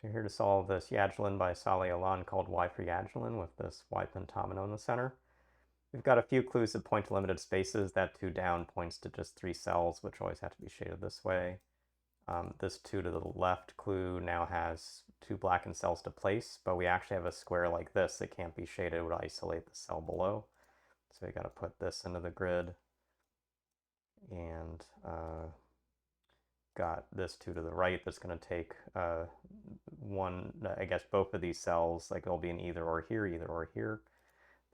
So here to solve this Yajilin by Salih Alan called Y for Yajilin with this Y pentomino in the center. We've got a few clues that point to limited spaces. That 2 down points to just 3 cells, which always have to be shaded this way. This 2 to the left clue now has 2 blackened cells to place, but we actually have a square like this that can't be shaded. It would isolate the cell below. So we got to put this into the grid, and got this 2 to the right that's going to take I guess both of these cells, like it'll be an either or here.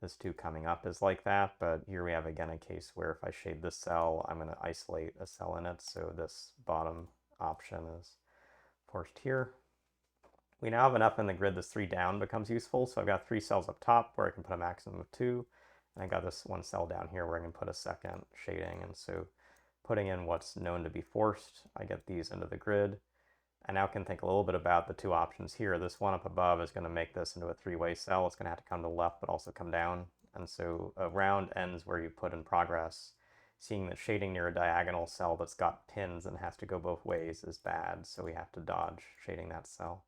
This 2 coming up is like that, but here we have again a case where if I shade this cell, I'm going to isolate a cell in it, so this bottom option is forced here. We now have enough in the grid. This 3 down becomes useful, so I've got 3 cells up top where I can put a maximum of 2, and I got this 1 cell down here where I can put a second shading, and so putting in what's known to be forced, I get these into the grid. I now can think a little bit about the 2 options here. This one up above is going to make this into a 3-way cell. It's going to have to come to the left, but also come down. And so around ends where you put in progress, seeing that shading near a diagonal cell that's got pins and has to go both ways is bad. So we have to dodge shading that cell.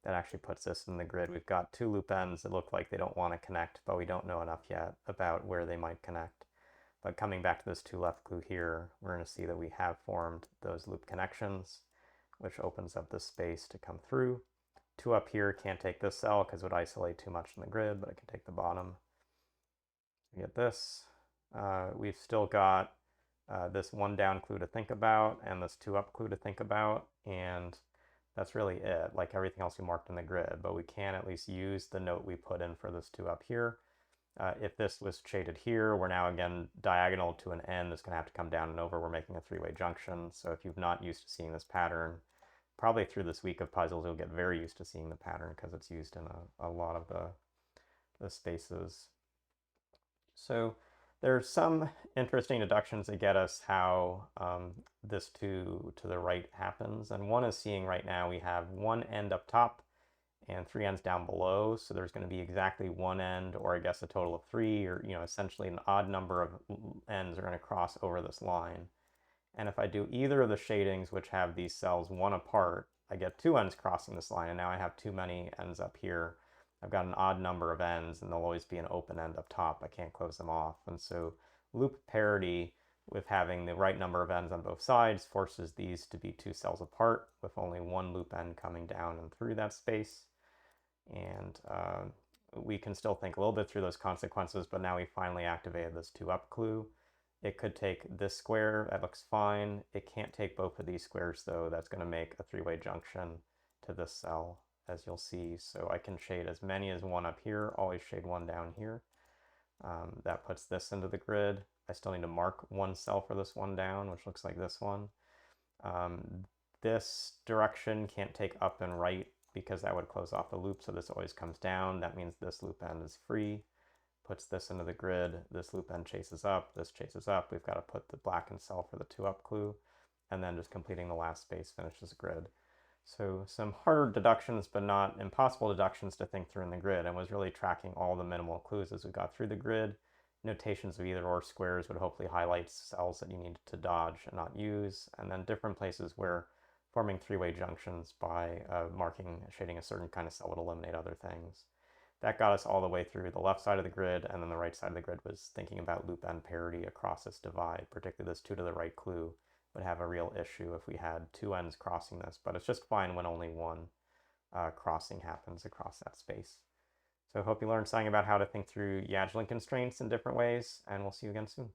That actually puts this in the grid. We've got 2 loop ends that look like they don't want to connect, but we don't know enough yet about where they might connect. But coming back to this 2 left clue here, we're going to see that we have formed those loop connections, which opens up this space to come through. 2 up here can't take this cell because it would isolate too much in the grid, but I can take the bottom. We get this. We've still got this 1 down clue to think about and this 2 up clue to think about, and that's really it, like everything else we marked in the grid, but we can at least use the note we put in for this 2 up here. If this was shaded here, we're now again diagonal to an end that's going to have to come down and over. We're making a 3-way junction. So if you're not used to seeing this pattern, probably through this week of puzzles, you'll get very used to seeing the pattern because it's used in a lot of the spaces. So there's some interesting deductions that get us how this 2 to the right happens. And one is seeing right now we have 1 end up top and 3 ends down below, so there's going to be exactly 1 end, or I guess a total of 3, or essentially an odd number of ends are going to cross over this line. And if I do either of the shadings which have these cells 1 apart, I get 2 ends crossing this line, and now I have too many ends up here. I've got an odd number of ends, and there'll always be an open end up top. I can't close them off. And so loop parity with having the right number of ends on both sides forces these to be 2 cells apart with only 1 loop end coming down and through that space. And we can still think a little bit through those consequences, but now we finally activated this 2 up clue. It could take this square, that looks fine. It can't take both of these squares though. That's going to make a 3-way junction to this cell, as you'll see. So I can shade as many as 1 up here, always shade 1 down here. That puts this into the grid. I still need to mark 1 cell for this 1 down, which looks like this one. This direction can't take up and right because that would close off the loop, so this always comes down. That means this loop end is free. Puts this into the grid. This loop end chases up. This chases up. We've got to put the blackened cell for the 2 up clue, and then just completing the last space finishes the grid. So some harder deductions, but not impossible deductions to think through in the grid, and was really tracking all the minimal clues as we got through the grid. Notations of either or squares would hopefully highlight cells that you need to dodge and not use, and then different places where forming 3-way junctions by shading a certain kind of cell would eliminate other things. That got us all the way through the left side of the grid, and then the right side of the grid was thinking about loop end parity across this divide. Particularly this 2 to the right clue would have a real issue if we had 2 ends crossing this, but it's just fine when only 1 crossing happens across that space. So I hope you learned something about how to think through Yajilin constraints in different ways, and we'll see you again soon.